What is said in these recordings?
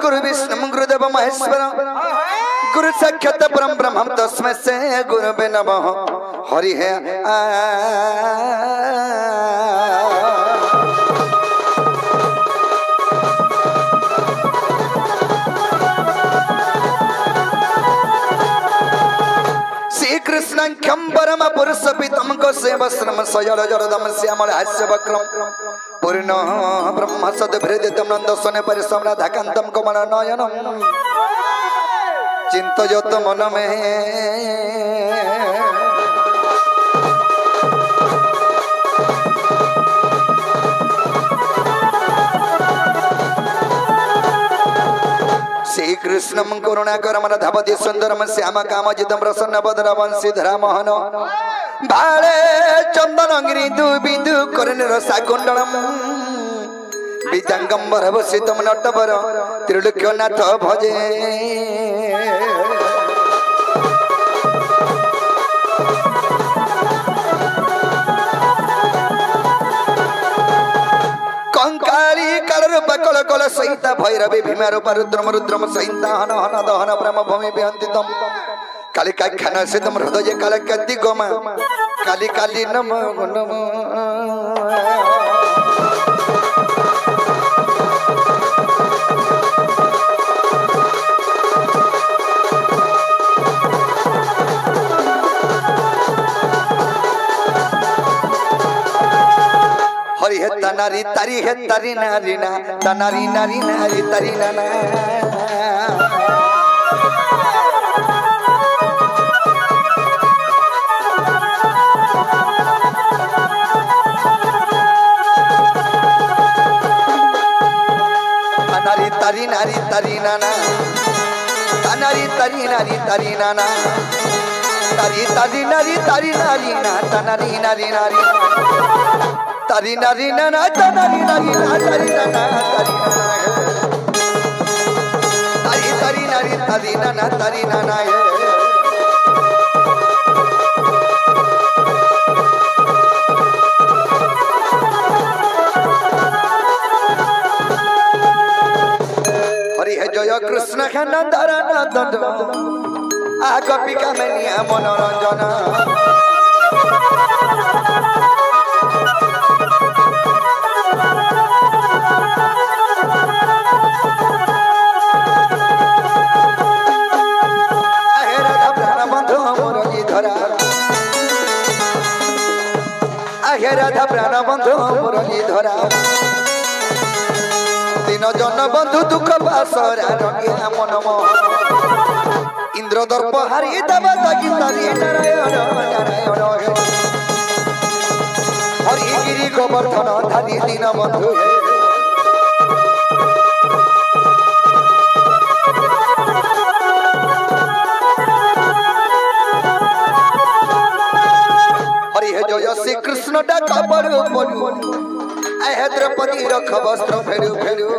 गुरु विष्णु गुरुदेव महेश्वर गुरु साक्षात परम ब्रह्म तस्मै से गुरुवे नमः हरि है कृष्णाख्यम परम पुरुष पितम को सेवस्रम सयल जरदम श्यामल हास्य वक्रम पूर्ण ब्रह्म सदभृदितम नंद सोने परिश्रम राधाकांतम कमल नयनम चिंतयत मन में श्री कृष्णम करुणाकरम राधापति सुंदरम श्याम कामजितम प्रसन्न बदर वंशीधरा मोहन भाले चंदन गिरी दु बिंदु करन रसा कुंडलम विद्यांगंबर भूषितम नटवर त्रिलोक्यनाथ भजे कंकाली कलरूप कल कल सहित भैरवी भीमा रूप रुद्रम रुद्रम सहित हन हन दहन ब्रह्म भूमि विहंतितम कालिका खान सितम हृदय कालकति गोमा काली काली नम नम हरि है तनारी तारी है तारी नारी ना तनारी नारी नारी तारी नाना तनारी तारी नारी तारी नाना तनारी तारी नारी तारी नाना तारी तारी नारी तारी नारी ना तनारी नारी नारी तारी नारी नाना तारी नारी ना तारी नाना तारी तारी नारी तारी नाना तारी नाना हरि है जय कृष्ण खाना दारा नंदन आ गोपिका मैनिया मनोरंजन राधा प्राण बंधु मुरली धरा तीन जन बंधु दुख पासरा रंगिया मनम इंद्र दर्प हारी देवा दागी तारी नारायण नारायण हरि गिरी गोवर्धन धारी दीन बंधु जय श्री कृष्ण डाका बड़ू बड़ू आए द्रौपदी रख वस्त्र फेरू फेरू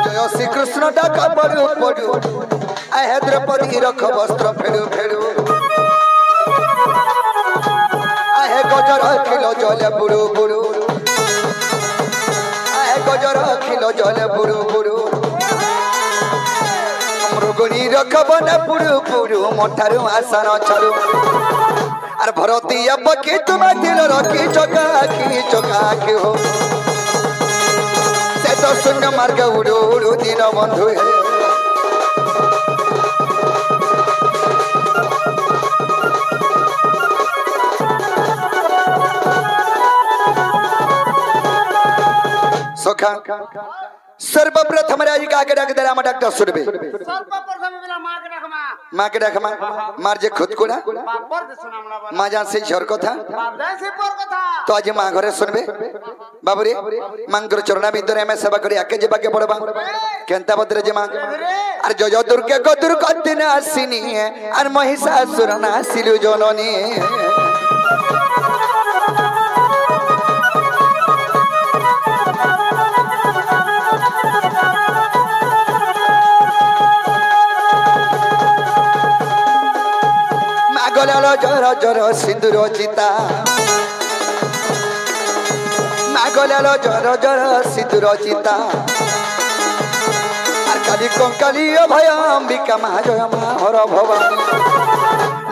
जय श्री कृष्ण डाका बड़ू बड़ू आए द्रौपदी रख वस्त्र फेरू फेरू गजर खिलो जल बुरु बुरु आए गजर खिलो जल बुरु बुरु मृगुणी रखबन पुरु पुरु मठारु आसन छरु आर भरती पकी तुम दिल रखी चकाखी हो से तो शून्य मार्ग उड़ू उड़ू दिन बंधु है सर्वप्रथम राज का आगे रख दे राम डॉक्टर सुरबे सर्वप्रथम मिला माँ के रखमा मार जे खुद को ना माँ जान से झर को था तो आज माँ घरे सुनबे बाबूरे मांगर चरणा बिंदुरे में सेवा करी आके जे बाके पड़बा केंता बदरे जे माँ अरे जो जो दुर्गे को दुर्गति न आसीनी है अर महिषासुर न आसिलु जननी মাগলালো জর জর সিঁদুর চিতা মাগলালো জর জর সিঁদুর চিতা আর কালী কঙ্কালী অভয় অম্বিকা মা জয় মা হর ভবানী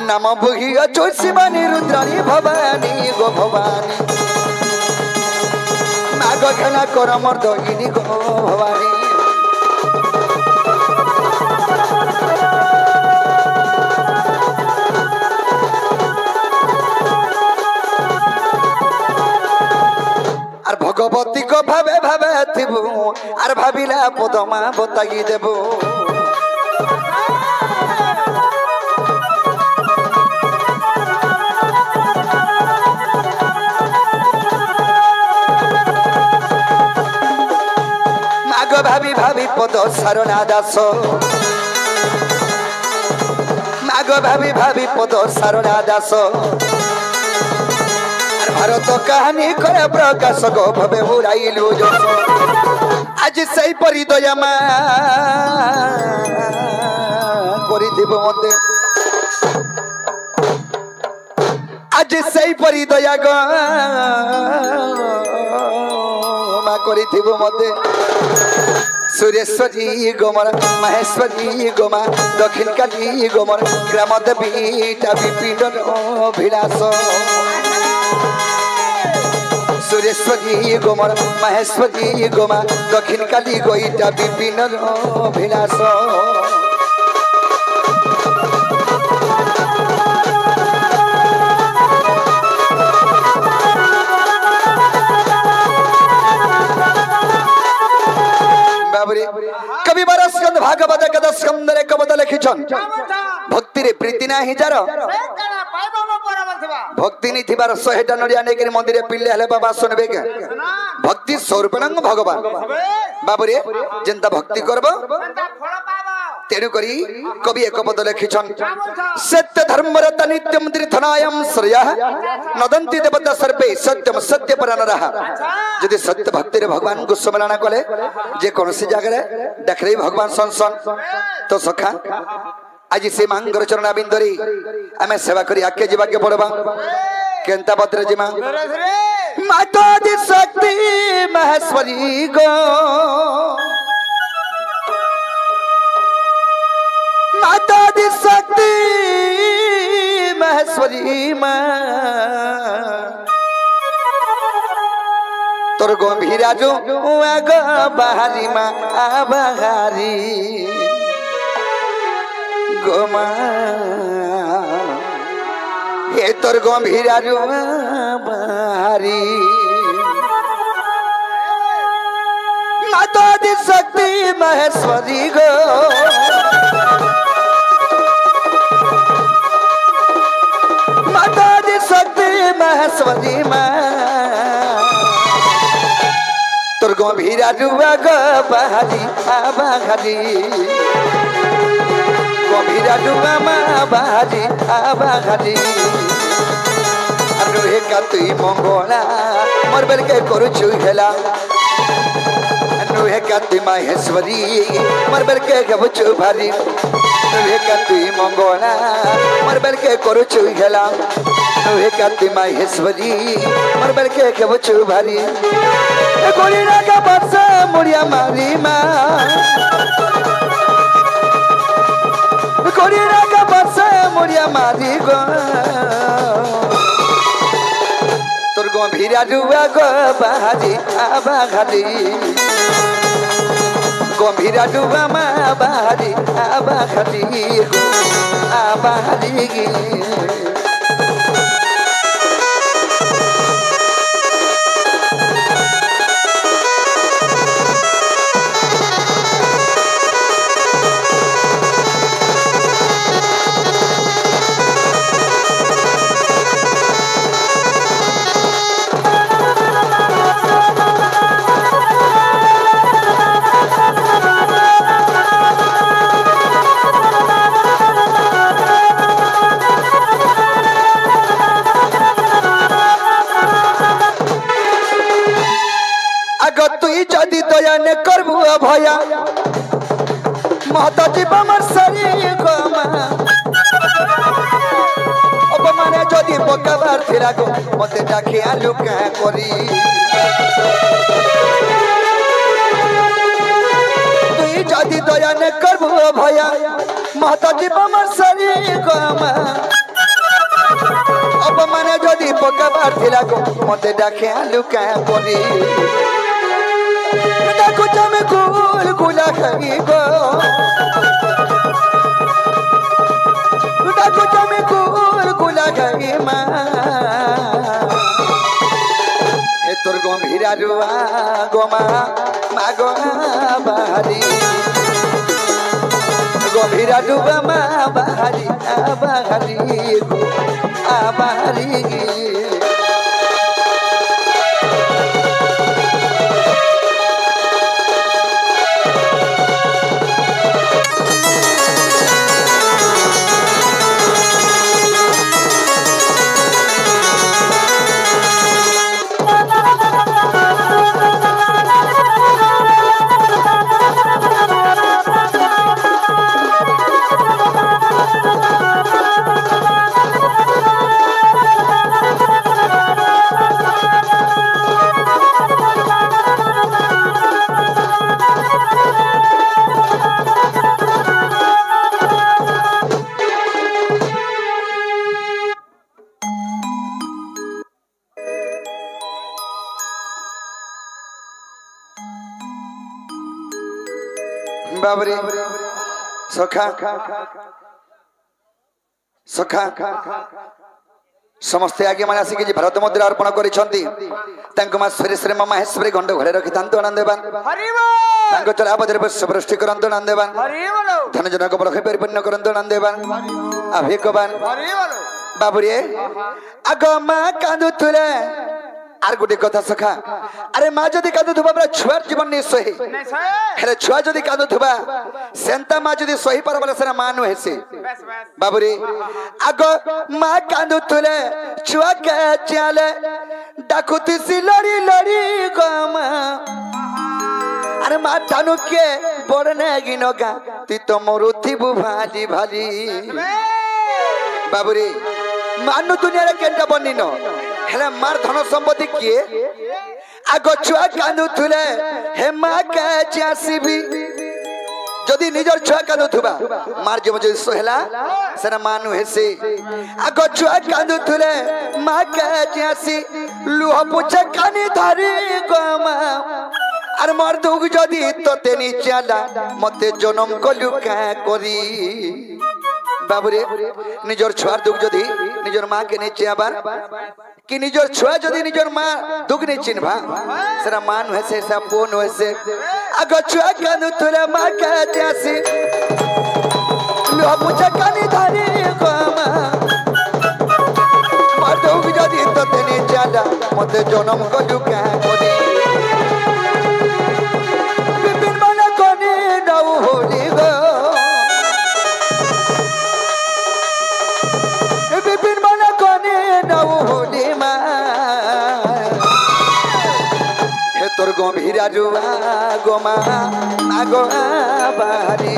নাম বুহিয়া চোর শিবানী রুদ্রাণী ভবানী গো ভবানী মাগ খেলা কর মর্দগিনী গো ভবানী আর ভগবতী গো ভাবে ভাবে থিবু আর ভাবিলা পদমা বতাগি দেব মাগ ভাবি ভাবি পদ সারণা দাস মাগ ভাবি ভাবি পদ সারণা দাস ভারত কাহানী করে প্রকাশ গো ভবে উড়াইলু যশ আজ সেই পরিদয়া মা করিথিব মতে আজ সেই পরিদয়া গো মা করিথিব মতে সুরেশ্বরী গোমর মহেশ্বরী গোমা দক্ষিণ কালী গোমর গ্রাম দেবীটা বিপিন অভিলাষ সুরেশ্বরী গোমর মহেশ্বরী গোমা দক্ষিণ কালী গইটা বিপিন অভিলাষ कवि बरस्कंद भागवत गद स्कंदरे कबद लिखिछन भक्ति रे प्रीति नाही जार भक्ति नहीं थिबार 100टा नडिया नेकरी मंदिर पिल्ले हले बाबा सुनबे के भक्ति स्वरूपनंग भगवान बाबू रे जेंता भक्ति करबो तेनु करी कवि एक पद लिखिछन सत्य धर्म रत नित्यम त्रिथनायम श्रेयः नदंती देवता सर्वे सत्यम सत्य परानरः यदि सत्य भक्ति रे भगवान को सम्मेलन कले जे कोनसी जगह देखले भगवान संसन तो सखा आज से मांगर चरण बिंदरी आमे सेवा करी आके जीवा के पड़बा केंता पत्र जिमा माता दी शक्ति महेश्वरी गो माता दी शक्ति महेश्वरी मां तोर गंभीरा जो आग बाहरी मां आबाहारी गोमा हे तोर गंभीरा जो बाहरी माता दी शक्ति महेश्वरी गो माता दी शक्ति महेश्वरी मां तोर गंभीरा जुआ ग बाहरी आबाहारी गंभीरा जुआ मा बाहरी आबाहारी अरे का तुई मंगला मोर बेल के करूछु हेला नुहे का तुई महेश्वरी मोर बेल के गबछु भारी नुहे का तुई मंगला मोर बेल के करूछु हेला नुहे का तुई महेश्वरी मोर बेल के गबछु भारी गोलीरा का बरसा मुड़िया मारी माँ गोलीरा का बरसा मुड़िया मारी गो तोर गंभीरा जुआ गो बाहरी आबाहारी गंभीरा जुआ मा बाहरी आबाहारी गो आबाहारी करबू भया महता जीव मर सरी गमा माने जदि पकाबार थिला गो मते डाके आलू का करी तुई जदि दया न करबो भया महता जीव मर सरी गमा अब माने जदि पकाबार थिला गो मते डाके आलू का करी डाको जमे गुल गुला खई गो डाको जमे गुल गुला खई मा हे तोर गंभीरा रुआ गोमा मागो बाहरी गंभीरा रुआ मा बाहरी बाहरी बाहरी बाबरे सखा सखा समस्ते आगे माने आसिक भारत मुद्रा अर्पण करिसंती तांको मा श्री महेश्वरी गंड घरे रखि तांतो आनंद देवान हरि बोल तांको चला बदरे सृष्टि करंतो आनंद देवान हरि बोल धन जनक बरखे परिपूर्ण करंतो आनंद देवान अभिकवान हरि बोल बाबरे आगमा कांदुतुले आर गोटे कथा सखा अरे माँ जदि कांदुथुबा बरा छुआर जीवन नहीं सही हेले छुआ जदि कांदुथुबा सेंता माँ जदि सही परबले सेना मां नु हेसे बाबुरे आगो माँ कांदुथुले छुआ के चाले डाकुती सी लड़ी लड़ी गमा अरे माँ टानु के बड़ने गिनोगा ती तो मोरुथी बुभाली भाली बाबुरे मानु दुनिया रे केंटा बनिनो हेले मार धन संपत्ति किए आगो छुआ कांदुथुले हे माँ के चासीबी जदि निजर छुआ कांदुथुबा मार जब जदि सोहला सेना मानु हेसे आगो छुआ कांदुथुले माँ के चासी लुह पुछे कानी धरी गमा आर मार दुग जदि तते नी चाला मते जन्म कलु का करी बाबुरे निजर छुआर दुख जदि निजर माँ के नीचे आबार कि निजर छुआ जदि निजर माँ दुख नहीं चिन्हबा सेरा मान होसे सा पोन होसे आगो छुआ कांदुथुले माँ के त्यासी लो पुछे कानी धारी गमा मार दुख जदि तते नी चाला मते जन्म कलु का करी बिपिन माने कोनी नौ होली गो बिपिन माने कोनी नौ होली मा हे तोर गंभीरा जुआ गोमा आगो बाहरी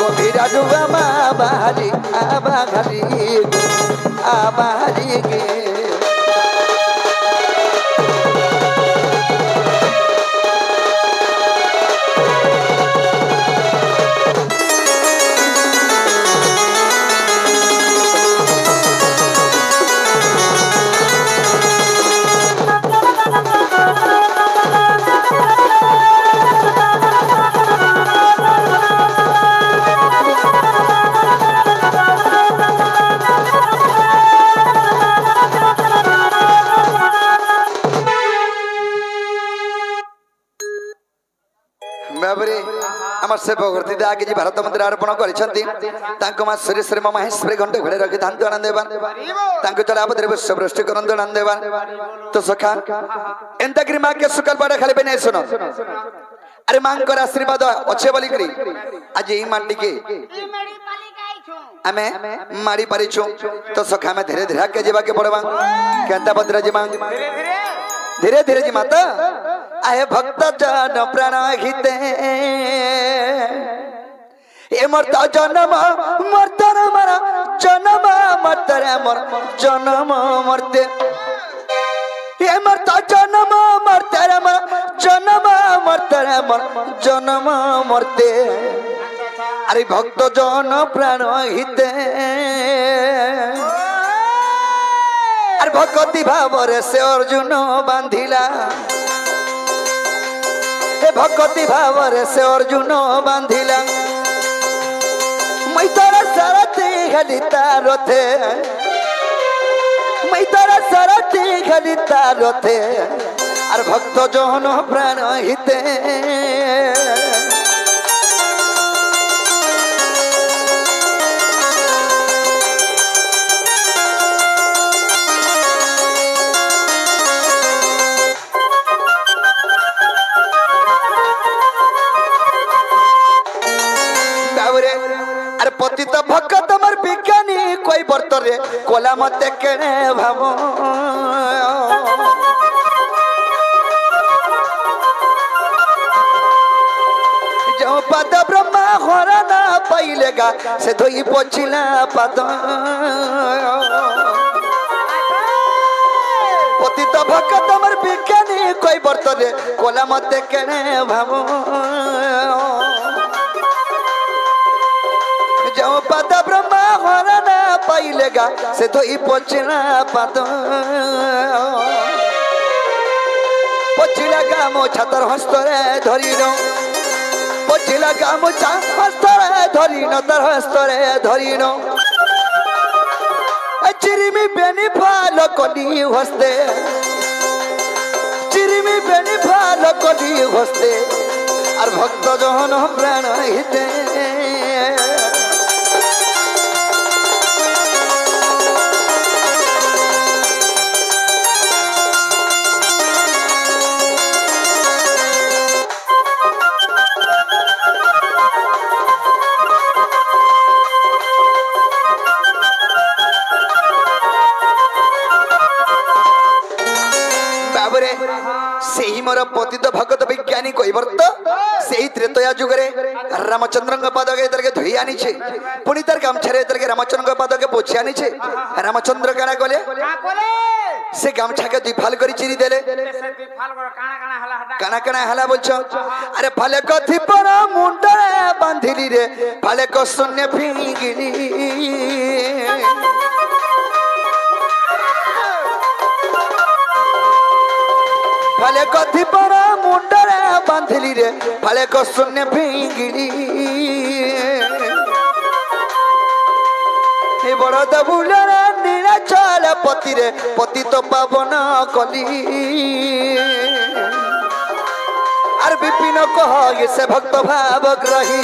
गंभीरा जुआ मा बाहरी आबाहरी गे से भगवती आगे जी भारत मंदिर अर्पण करिसंती तांको मा श्री श्री महेश्वरी घंटे घरे रखि धांतो आनंद देवान तांको चला बदरे सृष्टि करंतो आनंद देवान तो सखा एंता करी मां के सुकल बड़ा खाली बने सुनो अरे मां को आशीर्वाद अच्छे बोली करी आज ई मांडी के आमे मारी पारी छु तो सखा में धीरे धीरे के जेबा के पड़वा केंता बदरा जी मां धीरे धीरे जी माता आए भक्त जन प्राण हिते ए मरता जन्म मरता मारा जन्म मरते रे मोर जन्म मरते ये मरता जन्म मरते रे मोर जन्म मरते रे मोर जन्म मरते अरे भक्त जन प्राण हिते अरे भक्ति भाव से अर्जुन बांधिला भक्ति भाव से अर्जुन बांधिला मैं तारा सारथी खाली तारथे मैं तारा सारथी खाली तारथे और भक्त जन प्राण हिते पतित भक्त मर विज्ञानी कोई बर्तरे कोला मते केने भावो जो पद ब्रह्मा होरा ना पाइलेगा से धोई पोछिला पद पतित भक्त मर विज्ञानी कोई बर्तरे कोला मते केने भावो जो पद ब्रह्मा होरा ना पाइलेगा से तो ही पोछिला पद पोछिला गामो छतर हस्तरे धरिनो पोछिला गामो हस्तरे धरिनो तर हस्तरे धरिनो चिरिमी बेनी फाल कोनी हस्ते चिरिमी बेनी फाल कोनी हस्ते और भक्त जन प्राण हिते मोर पतित भगत विज्ञानी कईवर्त से त्रेतया जुगरे रामचंद्र पादके तरके धोई आनी छे पुनी तार गामछारे तरके रामचंद्र पादके पोछि आनी छे रामचंद्र काना गले से गामछा के दुई फाल करी चिरी देले काना काना हला बोलछो अरे फाले कथि पर मुंडे बांधिली रे फाले को शून्य फिंगिली फाले कथि पर मुंडरे बांधिली रे फाले को शून्य फिंगिली हे बड़ दबुलरे नीलाचल पति रे पति तो पावन कली आर विपिन कह ये से भक्त भाव ग्रही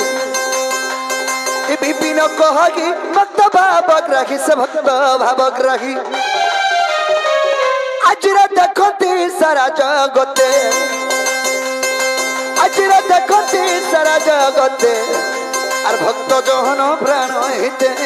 विपिन कह कि भक्त भाव ग्रही से भक्त भाव ग्रही आजरा देखती सारा जगते आजरा देखती सारा जगते और भक्त जहन प्राण हिते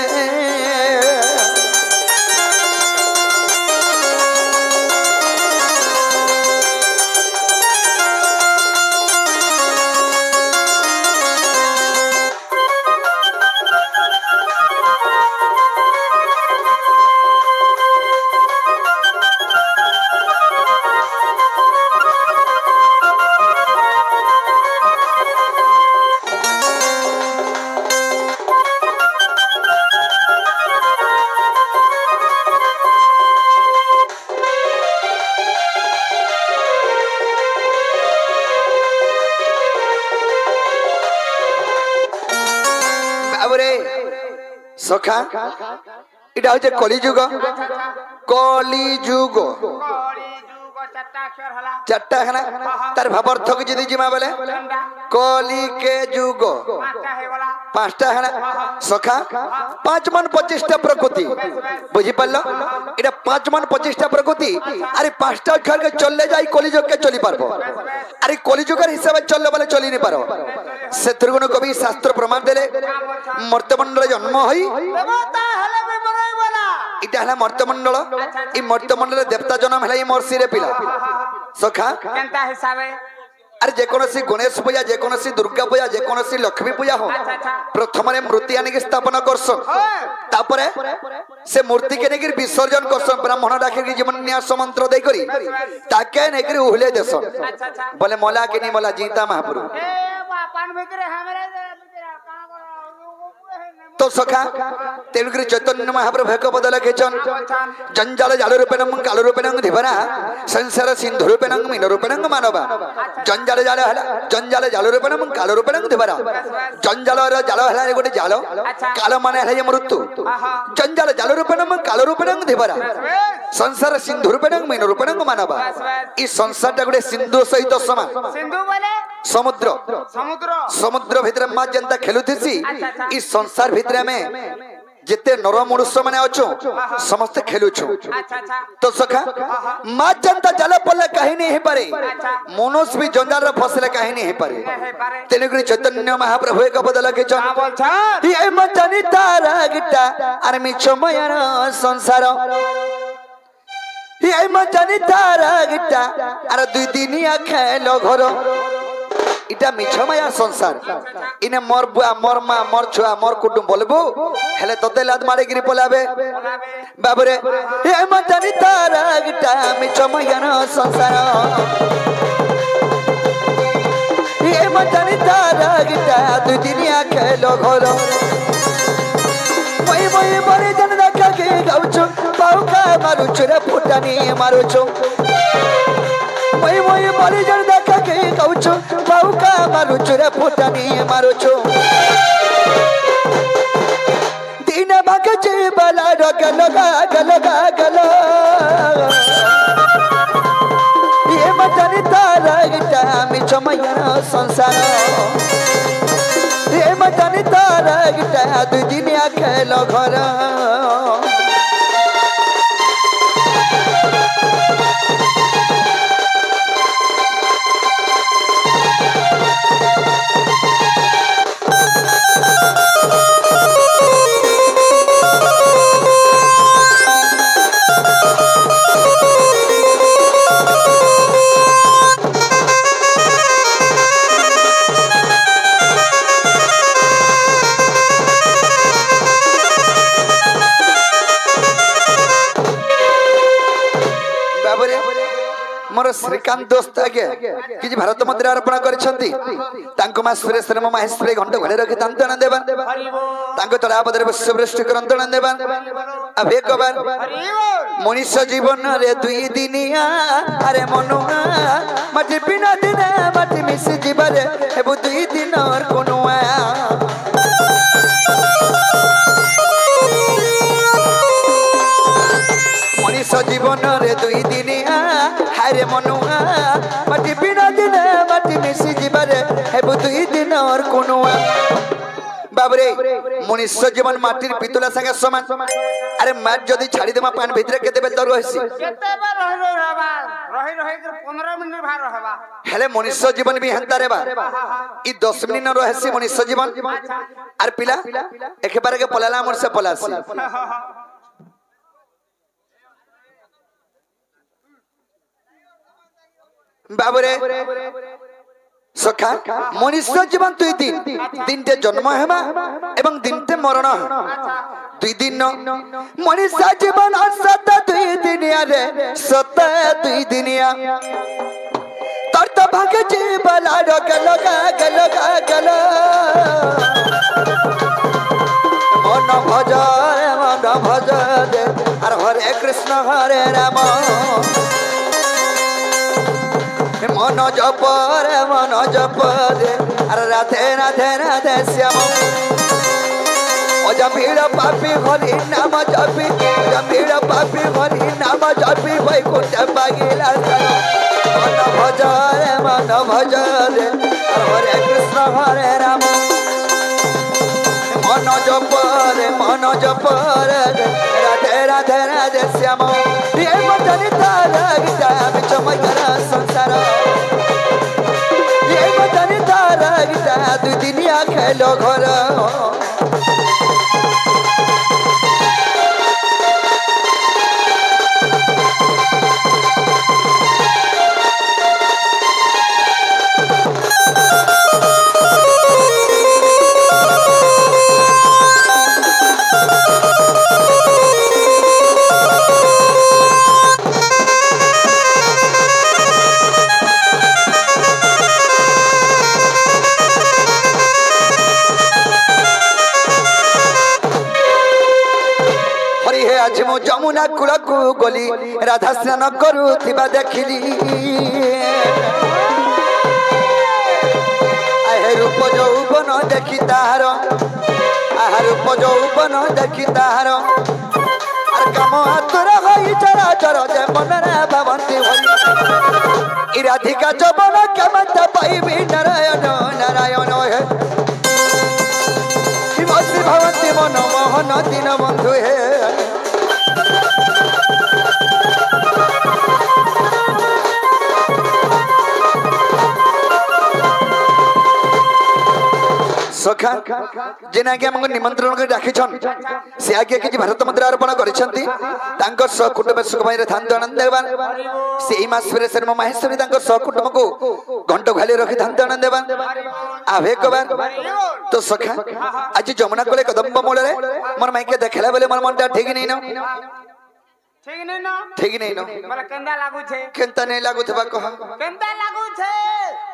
सखा इटा होचे कलिजुग कलिजुग चारटा है ना तार भावार्थ को जदी जिमा बोले कली के जुग पांचटा है ना सखा 5 मन 25टा प्रकृति बुझी पल्लो इटा 5 मन 25टा प्रकृति अरे 5टा अक्षर के चलले जाई कलिजुग के चली पारबो अरे कलिजुगर हिसाब चलले बोले चली नहीं पारो से त्रिगुण कवि शास्त्र प्रमाण देले मर्त्यमंडल जन्म होई देवता हले भी बराई वाला इटा हला मर्त्यमंडल ई मर्त्यमंडल देवता जन्म हला ई मर्सी रे पिला सखा केनता हिसाबे अरे जेकोसी गणेश पूजा जेकोसी दुर्गा पूजा जेकोसी लक्ष्मी पूजा हो प्रथम मूर्ति आनिक स्थापन करसन तापरे से मूर्ति के नेगिर विसर्जन करसन ब्राह्मण डाके जीवन न्यास मंत्र दे करी ताके नेगिर उहले देसन बोले मला के नहीं मला जीता महाप्रभु तो सखा तेलुगु चैतन्य महाप्रभु एक पद लिखेछन जंजाल जाल रूपेण काल रूपेण धिवरा संसार सिंधु रूपेण मीन रूपेण मानवा जंजाल जाल रूपेण काल रूपेण धिवरा जंजाल जाल हला गोटे जाल काल माने हला मृत्यु जंजाल जाल रूपेण काल रूपेण धिवरा संसार सिंधु रूपेण मीन रूपेण मानवा ई संसारटा गोटे सिंधु सहित समान सिंधु बोले समुद्र समुद्र समुद्र भीतर मां जनता खेलुथिसी ई संसार भीतर में जिते नर मनुष्य माने अच्छो समस्त खेलुछु तो सखा मां जनता जल पल्ले कहीं नहीं पारे मनुष्य भी जंजाल रे फसले कहीं नहीं पारे तेलुगु चैतन्य महाप्रभु एक पद लिखेछन ये मचनी तारा गिटा अरे मिछमयर संसार ये मचनी तारा गिटा अरे दुई दिनिया खेलो घर इटा मिछमाया संसार इने मोर बुआ मोर मां मोर छुआ मोर कुटुंब बोलबो हेले तते लाद मारे गिरी पलाबे बाबरे ए मजानी तारा गिटा मिछमाया संसार ए मजानी तारा गिटा दु दिनिया खेलो घर मई बरे जन देखा के गाउछु बाउका मारुछु रे फुटानी मारुछु मई बरे जन देखा के गाउछु बाउका मारुछु रे फुटानी मारुछु दिन भागे जीवला गलो ये मजानी तारा गिटा मिछमयर संसार ये मजानी तारा गिटा दु दिनिया खेलो घर मोर श्रीकांत दोस्त आगे कि भारत मंदिर अर्पण करछंती तांको मा सुरेश्वर महेश्वरी घंट घरे रखि तंतण देबा तांको तळापदरे विश्ववृष्टि करंतण देबा अबे कबार मनुष्य जीवन रे दुई दिनिया अरे मनुआ माटी बिना दिन माटी मिस जीवरे हेबु दुई दिन और कोनुआ मनुष्य जीवन रे दुई दिनिया हारे मनुआ माटी बिना दिन माटी मिसी जीवरे हेबु दुई दिन और कोनुआ बाबरे मनुष्य जीवन माटीर पितला संगे समान अरे माट जदी छाड़ी देमा पान भितरे केते बेल दर होइसी केते बार रही 15 मिनिट भार रहबा हेले मनुष्य जीवन भी हंता रेबा ई 10 मिनिट न रहसी मनुष्य जीवन आर पिला एके बार के पलाला मोर से पलासी बाबरे सखा मनुष्य जीवन दुई दिन दिनटे जन्म हेबा एवं दिनटे मरण दुई दिन मनुष्य जीवन सत दुई दिनिया रे सत दुई दिनिया तर तो भागे जीवला गलो मन भज दे अरे हरे कृष्ण हरे राम मन जप रे अरे राधे श्याम जमीर पापी भरी नाम जपी जमीर पापी भरी नाम जपी वैकुंठ बागिला मन भज रे हरे कृष्ण हरे राम मन जप रे राधे श्याम ये मजनी तारा गिटा मिछमयर संसार ये मजनी तारा गिटा दु दिनिया खेलो घर যমুনা কূলকু গলি রাধা স্নান করুথিবা দেখিলি আহে রূপ যৌবন দেখি তাহার আহা রূপ যৌবন দেখি তাহার আর কাম আতুর হই চরাচর যে মনরে ভাবন্তি হই ই রাধিকা যৌবন কেমত পাইবি নারায়ণ নারায়ণ হে শিবসি ভবন্তি মন মোহন দীন বন্ধু হে सखा जेना के हमको निमंत्रण कर राखिछन से आगे कि भारत मंत्र अर्पण करिसंती तांको सकुटुंब सुख भाई रे धान आनंद देवान सेई मास रे शर्म महेश्वरी तांको सकुटुंब को घंटो खाली रखि धान आनंद देवान आवे कबार तो सखा आज जमुना कोले कदम्ब मोड़ रे मोर माइके देखला बोले मोर मनटा ठीक नहीं न ठीक नहीं न मला केंदा लागू छे केंता नहीं लागू थबा कह केंदा लागू छे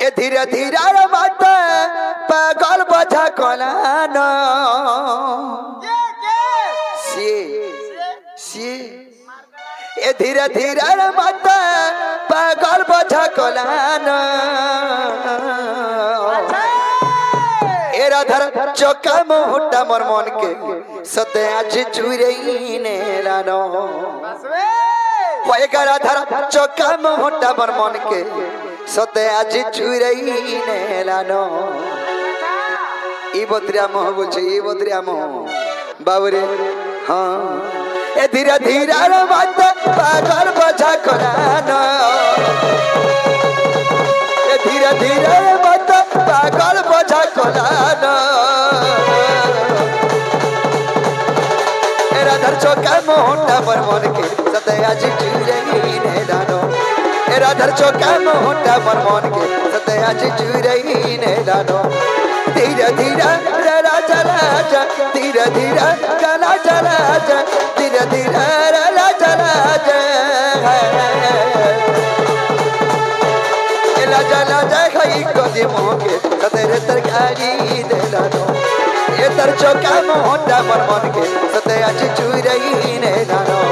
ए धीरे धीरे रे बात पागल बजा कलान सी सी ए धीरे धीरे रे बात पागल बजा कलान ए राधर चौका मोटा मोर मन के सते आज चुरई ने लानो ओए राधर चौका मोटा मोर मन के सते आज चुरई ने लानो ई बद्रिया मोह बोलछे ई बद्रिया मोह बाबरे हां ए धीरे धीरे रे बात पागल बजा करानो ए धीरे धीरे रे बात पागल बजा करानो ए राधर चौका मोहटा पर मन के सते आज चुरई ने लानो ए राधर चौका मोहटा पर मन के सते आज चुरई ने लानो धीरे धीरे राजा राजा धीरे धीरे गला चला जा धीरे धीरे राजा राजा राजा राजा खाई कोदी मोके सतेरे तरकारी देला दो ये तर चौका मोहटा मन मन के सते आज चुरई ने लानो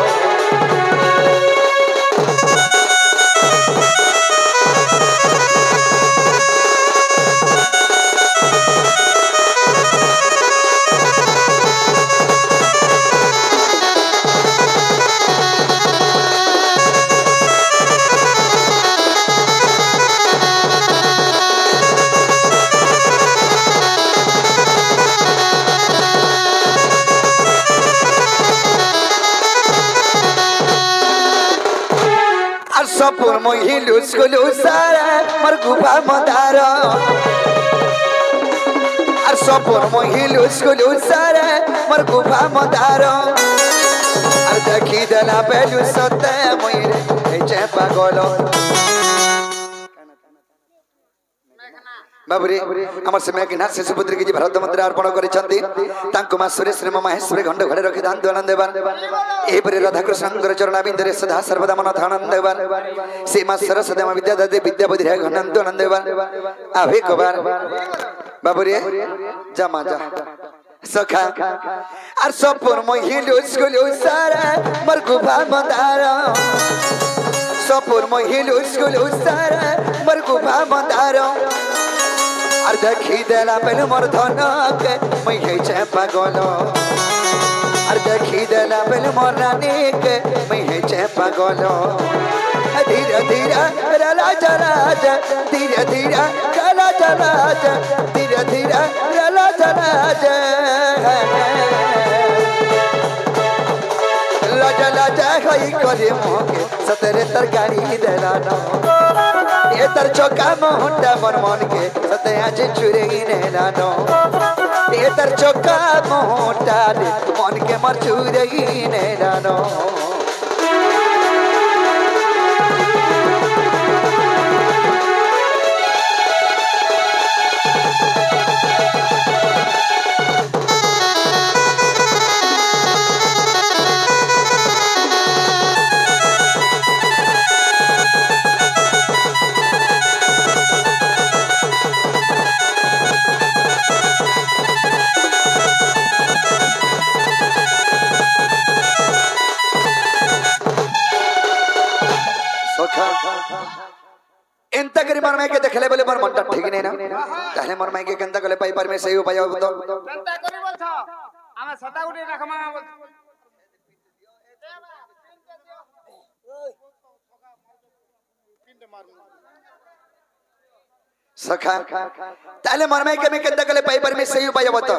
सपुर मोहिलु स्कुलु सारा मर गुफा मदार और सपुर मोहिलु स्कुलु सारा मर गुफा मदार और देखी देला बेलु सते मोइरे हे पागल बाबुरे हमर समय के नाथ शिशुपुत्र के भारत मंत्र अर्पण करिसंती तांको मासुरे श्री महेश्वरी घंट घड़े रखि दान आनंद देवान एही परे राधा कृष्णकर चरणाबिंदरे सदा सर्वदा मन आनंद देवान से मा सरस्वती मा विद्या दाते विद्या बुद्धि घनंत आनंद देवान आवे कबार बाबुरे जमा जा सखा आर सपुर महिलु स्कुलु सारा मर गुफा मदार सपुर महिलु स्कुलु सारा मर गुफा मदार और देखी देला पहले मोर धनक मैं हे छे पागल और देखी देला पहले मोर रानी के मैं हे छे पागल धीरे धीरे रला चला जा धीरे धीरे चला चला जा धीरे धीरे रला चला जा लजा लजा खाई करे मोके सतेरे तरकारी देला ना ये तर चौका मोहटा मन मन के सते आज चुरई ने लानो ये तर चौका मोहटा मन के मर चुरई ने लानो मनटा ठीक नहीं ना ताहले मोर माई के केनता गले पाई परमे सही उपाय अब तो केनता करी बोलछ आमे सता गुडी रखमा बोल सखा ताले मोर माई के में केनता गले पाई परमे सही उपाय अब तो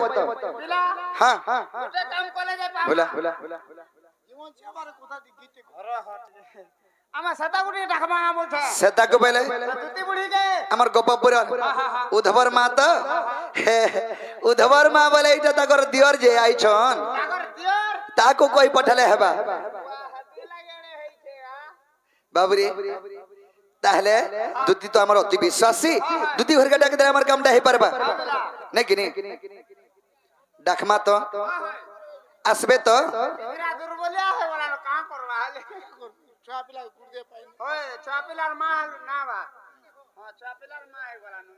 हां गोटे काम कोले जे पा बोला जीवन छबार कोथा दिखिते घर हट आमे सता गुडी रखमा बोलछ सेता को पहले तुती बुढ़ी के हमर गोपपुर उधवर मां तो उधवर मां बोले इटा तकर दियर जे आई छन ताकर दियर ताको कोई पठले हेबा हाथी लागेणे है छे बाबरी ताहले दुती तो हमर अति विश्वासी दुती घर के डाक दे हमर काम दे परबा नहीं कि नहीं डाकमा तो आसबे तो मेरा दुर्बलिया है वाला का करवा हाले छुआ पिला गुड़ दे पाइन ओए छुआ पिलार मां ना बा हां छुआ पिलार मां है वाला नु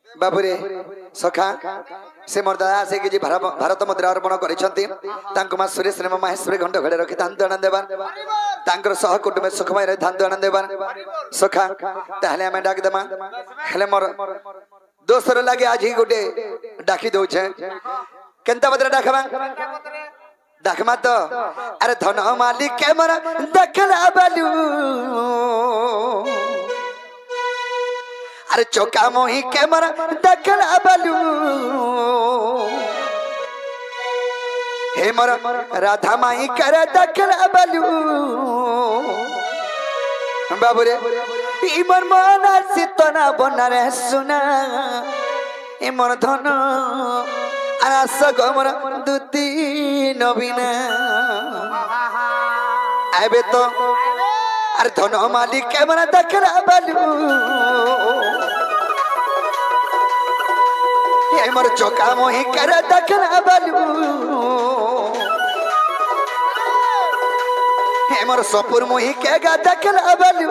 बाबुरे सखा से मर्दादा से कि भारत मुद्रा अर्पण करिसंती तांको मा सुरेश रे महेश्वरी घंट घड़े रखि दान आनंद देबा तांकर सह कुटुंब सुखमय रे दान आनंद देबा सखा ताहले हमें डाक देमा हेले मोर दोसर लागे आज ही गुटे डाकी दउ छे केनता बदरा डाकबा डाकमा तो अरे धन मालिक के मोर देखला बालू अरे चौका मोही के मोर देखला बालू हे मोर राधा माई करे देखला बालू बाबूरे ई मोर मन सितना बनरे सुना ए मोर धन आस गमर दुती नबीना आबे तो अरे धन मालिक के मोर देखला बालू ए मोर चौका मोही करे देखला बालू हे मोर सपुर मोही के गा देखला बालू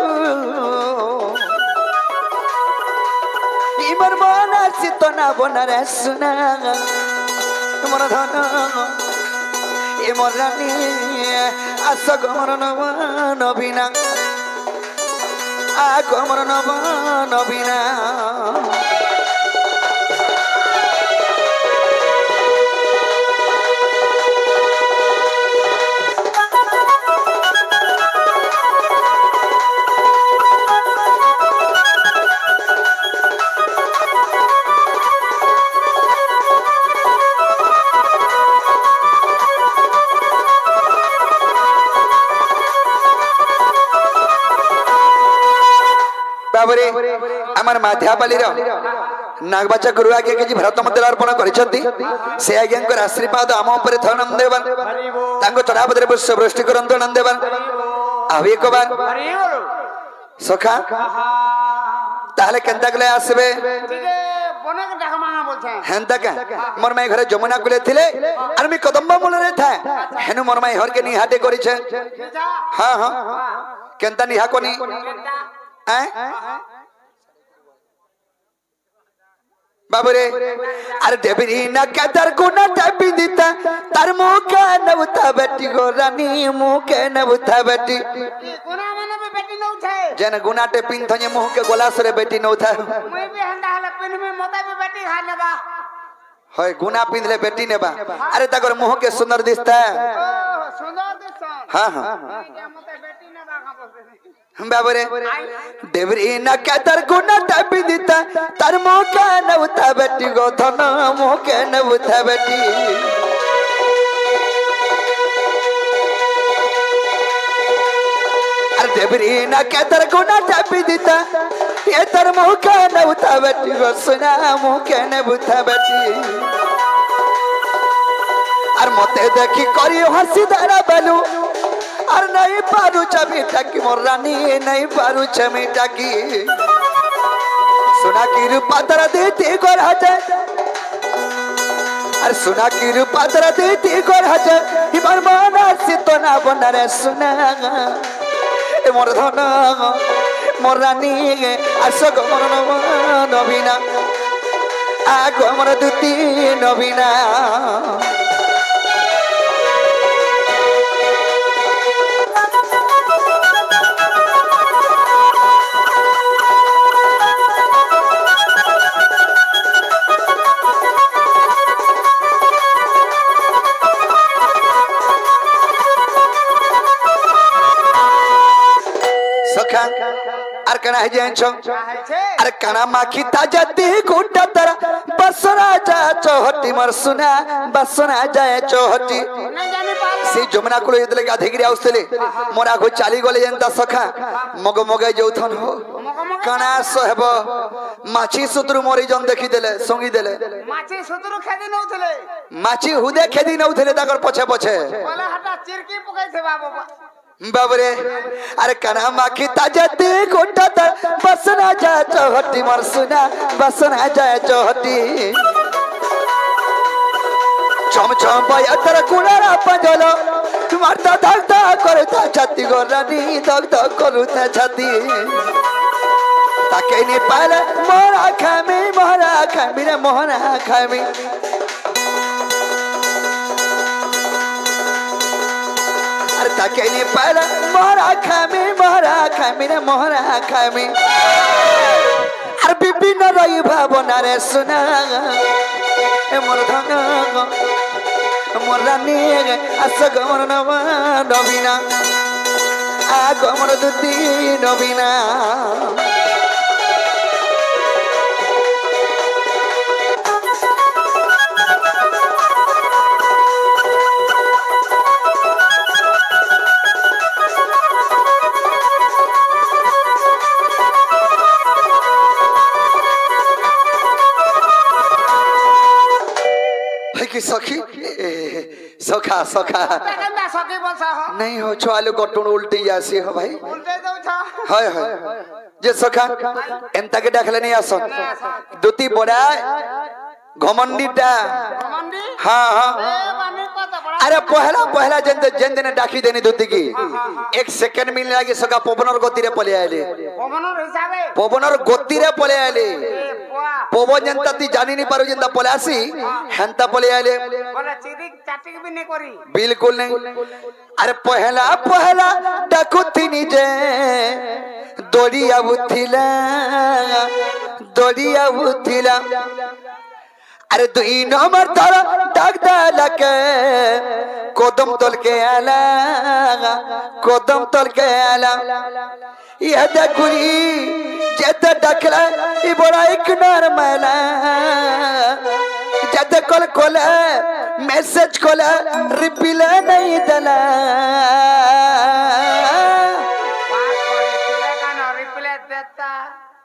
ई मोर मन सितना बनरे सुना मोर धन ए मोर रानी आस गमर नबीना आ गमर नबीना बाबरे हमर माध्यापाली रो नागबाचा गुरु आगे के जी भारत मंदिर अर्पण करिसंती से आज्ञांकर आशीर्वाद आम ऊपर थनम देवन तांको चढ़ापदरे पुष्प वृष्टि करंतो नंद देवन आवे को बार सखा ताहले केनता गले आसबे बने के डाकमा बोलछे हेनता का मोर माई घरे जमुना कुले थिले और मी कदम्बा मूल रे था हेनु मोर माई हर के निहाटे करिछे हां हां केनता निहा कोनी बाबूरे अरे देवरी ना कदर गुना टापी दीता तार मुका नवता बेटी गो रानी मुके नवता बेटी गुना माने पे बेटी न उठे जन गुना टे पिन थने मुह के गोला सरे बेटी न उठा मैं भी हंदा हले पिन में मोता भी बेटी खा लेबा होय गुना पिंधले बेटी नेबा अरे तकर मुह के सुंदर दिसता सुंदर दिसता हां हां क्या मोता बेटी न बा खा बोलते बाबूरे देवरी ना कदर गुना टापी दीता तार मुका नवता बेटी गो धन मुके नवता बेटी अरे देवरी ना कदर गुना टापी दीता ये तार मुका नवता बेटी गो सुना मुके नवता बेटी और मते देखी करी हंसी धारा बालू और नहीं पारू चमीटा की मोर रानी नहीं पारू चमीटा की सुना की रूपा तरा देती गोर हजे अरे सुना की रूपा तरा देती गोर हजे हिमर माना सितना बनरे सुना ए मोर धन मोर रानी आसो गमर नबीना आ गमर दुती नबीना सखा আর কানা হে জানছো আর কানা মাখি তাজতি গুটা তারা বসনা যা চহটি মর সুনা বসনা যায় চহটি সেই যমুনা কুলে যেতলে গাধেগিরি আউসলে মোরা গো চালি গলে যেন্তা সখা মগ মগাই যৌথন হো কানা সহেব মাছি সুতরু মরি জন দেখি দেলে সঙ্গী দেলে মাছি সুতরু খেদি নউথলে মাছি হুদে খেদি নউথলে তাকর পছে পছে বলে হাটা চিরকি পকাইছে বাবা बाबरे अरे कना माखी ताजती गोटा तर बसना जा चौहटी मर सुना बसना जाए चौहटी चम चम बया तर कुणारा पंजलो मारता धक्का करता छाती गोरानी धक करूता छाती ताके नी पाले मोरा खामी रे मोहरा खामी ताके नी पाले मोहरा खामी रे मोहरा खामी अरे विभिन्न रही भावना रे सुना ए मोर धन मोर रानी आस गमर नवा नवीना आ गमर दुती नवीना सखी सखा सखा सखी बोलसा हो नहीं हो छुआलू कटुन उल्टी जासी हो भाई उल्टे दो था हाय हाय जे सखा एंता के देखले नहीं आसन दुती बड़ा घमंडीटा घमंडी हां हां ए बानी पता बड़ा अरे पहला जन डाकी देनी धुती की एक सेकंड मिल लागे सका पवनर गति रे पले आले पवनर गति रे पले आले पवन जनता ती जानी नहीं पारो जनता पले आसी हंता पले आले बोला चिरिक चाटिक भी नहीं करी बिल्कुल नहीं अरे पहला डाकू थी निजे दौड़िया बुथिला अरे दुई नंबर तारा डाक लके कदम तल के आला ये देखुरी जेते डकला ई बड़ा एक नर मैला जेते कॉल मैसेज कोला रिप्लाई नहीं दला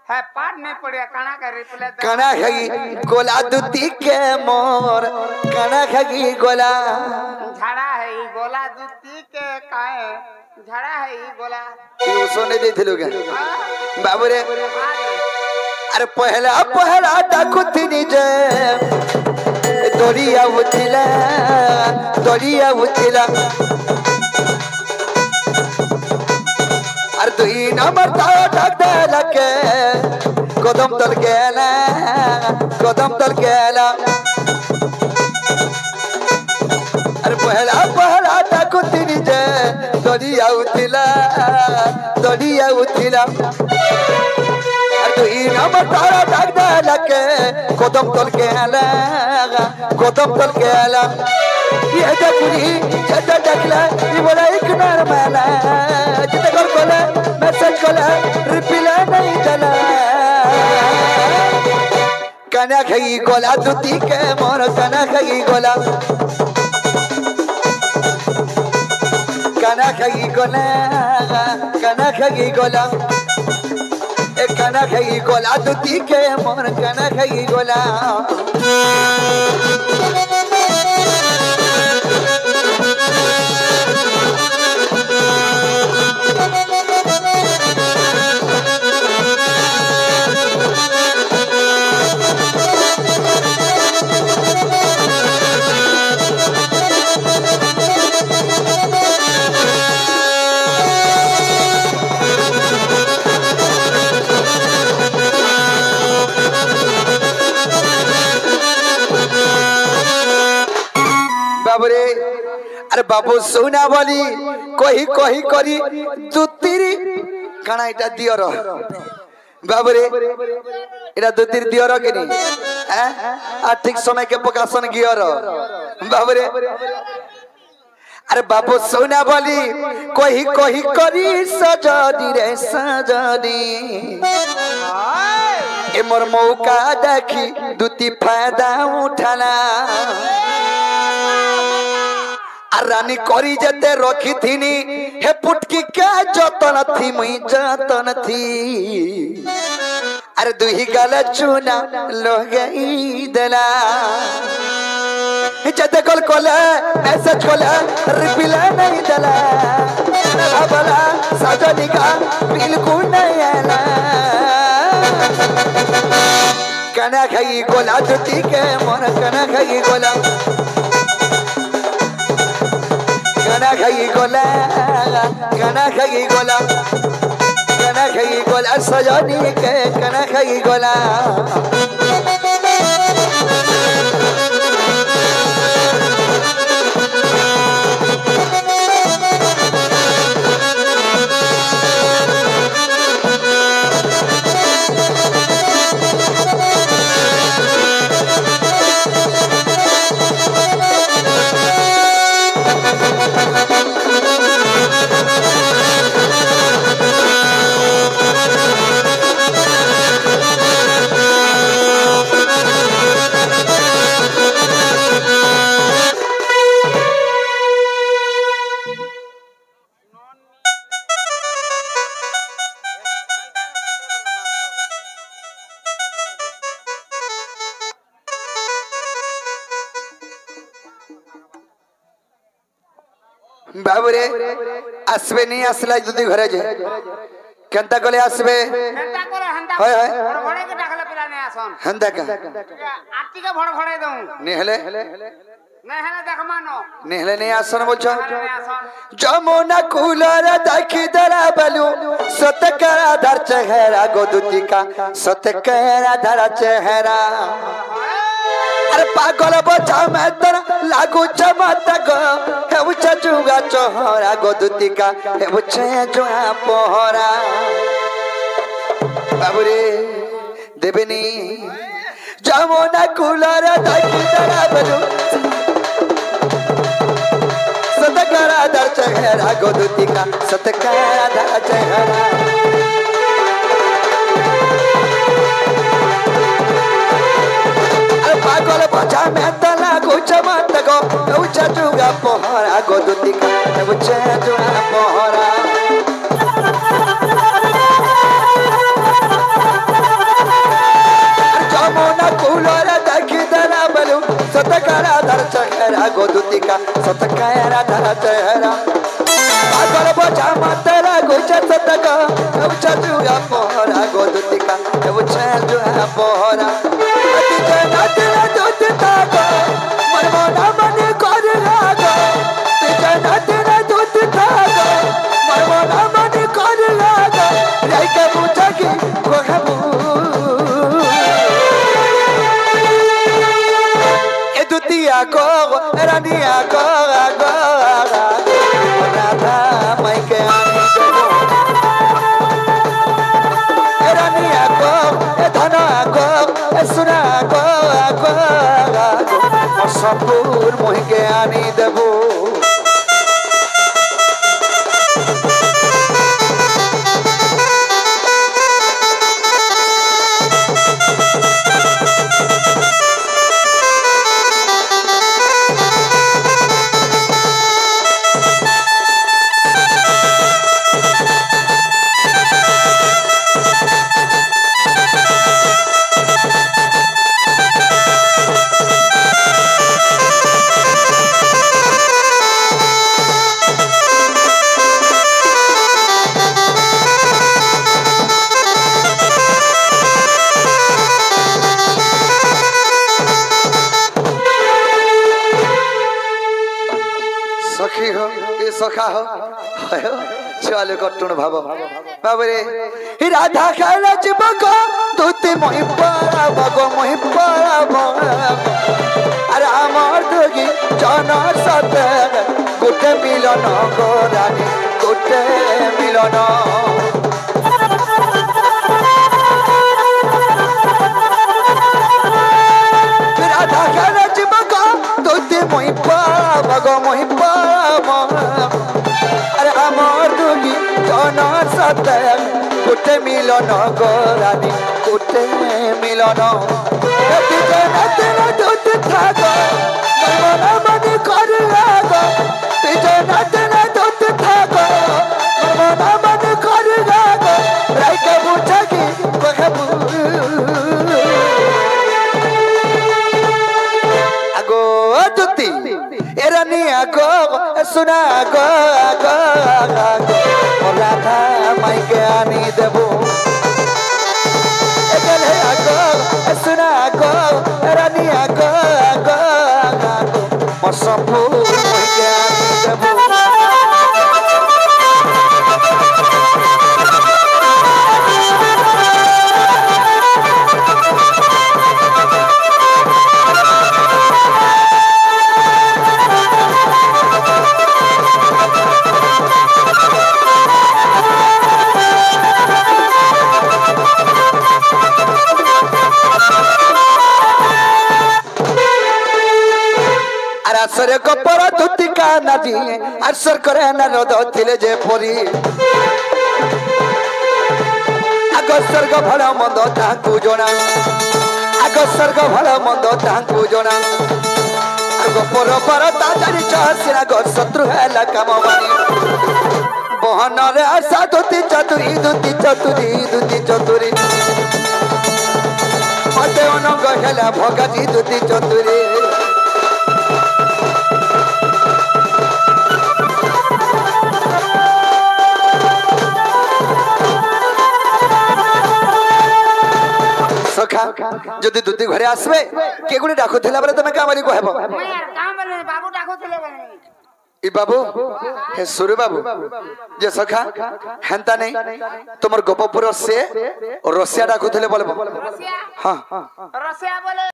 है पाठ नहीं पड़िया कणा का रिप्लाई कणा खगी गोला दुती के मोर कणा खगी गोला झाड़ा है ई गोला दुती के काए झाड़ा है ई गोला तू सोने दे थिलुगा बाबू रे अरे पहला डाकू थी निजे दौड़िया उथिला अरे दुई नंबर तारा डाक लके कदम तल के आला अरे पहला डाकू थी निजे दौड़िया उथिला दुई नंबर तारा डाक लके कदम तल के आला ये देखुरी जदा डकला ई बोला एक नर मैला जिते call Cola message Cola reply नहीं दला कना खई गोला दुती के मोर कना खई गोला कना खई गोला एक कना खई गोला दुती के मोर कना खई गोला बाबरे अरे बाबू सोना बोली कही करी दुतीरी काना इटा दियर बाबरे इटा दुतीर दियर के नहीं आ ठीक समय के प्रकाशन गियर बाबरे अरे बाबू सोना बोली कोही कोही करी सजनी रे सजनी ए मोर मौका देखी दुती फायदा उठाना रानी करी जते रखी थीनी हे पुटकी का जतन थी मुई जतन थी अरे दुही गला चूना लो गई दला जते call Cola message Cola reply नहीं दला बाबला सजनी का बिल्कुल नहीं आला कना खाई गोला दुती के मोर कना खाई गोला कना खाई गोला कना खाई गोला कना खाई गोला सजनी के कना खाई गोला बाबूरे आसबे नहीं आसला जदी घरे जे केनता कोले आसबे हेंता करे हेंता होय होय भड़े के डाकले पिला ने आसन हेंता का आटी के भड़े दऊ नेहले नहीं हेले देख मानो नेहले नहीं आसन बोलछो जमुना कूलर देखी दरा बलू सतकरा धर चेहरा गोदुती का सतकरा धर चेहरा अरे पागल बचा मैं तर लागू चमत गो हे उचा जुगा चोहरा गोदुती का हे उचे जुआ पोहरा बाबूरे देबनी जमुना कूलर देखी दरा बलू सतकरा दर चेहरा गोदुती का सतकरा दर चेहरा पागल बचा मैं तला कुछ मत गो उचा जुगा पोहरा गोदुती का उचा जुगा पोहरा जमुना कूलर देखी दरा बलू सतकरा धर चेहरा गोदुती का सतकरा धर चेहरा पागल बचा मैं तला कुछ सत गो उचा जुगा पोहरा गोदुती का उचा जुगा पोहरा सबूर मोह के आनी देबो सखी हो ये सखा हो चलो कटुण भाव बाबरे राधा खाला जीवको तुते मोहि पारा बगो मोहि पारा अरे आमर दोगी जनर सते गोटे मिलन गो रानी गोटे मिलन राधा खाला जीवको तुते मोहि पारा बगो मोहि पारा রাতে কোটে মিলন গোরানি কোটে মিলন দুজে নাতে না দুতে থাকো মনা মনে করে লাগো দুজে নাতে না দুতে থাকো মনা মনে করে লাগো রাইকে বুঝাকি কহেবু আগো দুতি এরানি আগো सुना गो गो गो राधा माइके आनी देबो एगले आगो सुना गो रानी आगो गो गो मसफू माइके आनी देबो आसरे कपर धुती का नदी आसर करे न रद थिले जे परी आग स्वर्ग भल मंद तांकु जना आग स्वर्ग भल मंद तांकु जना आग पर पर ताजारी चहसिना ग शत्रु हैला काम मानी बहन रे आशा धुती चतुरी धुती चतुरी धुती चतुरी मते अनंग हैला भगाजी धुती चतुरी सखा जदि दुती घरे आसबे के गुडी डाकुथिला बले तमे कामरी कहबो मैं यार काम बले बाबू डाकुथिले बले ई बाबू हे सुरे बाबू जे सखा हेंता नहीं तुमर गोपपुर से रसिया डाकुथिले बोलबो रसिया हां रसिया बोले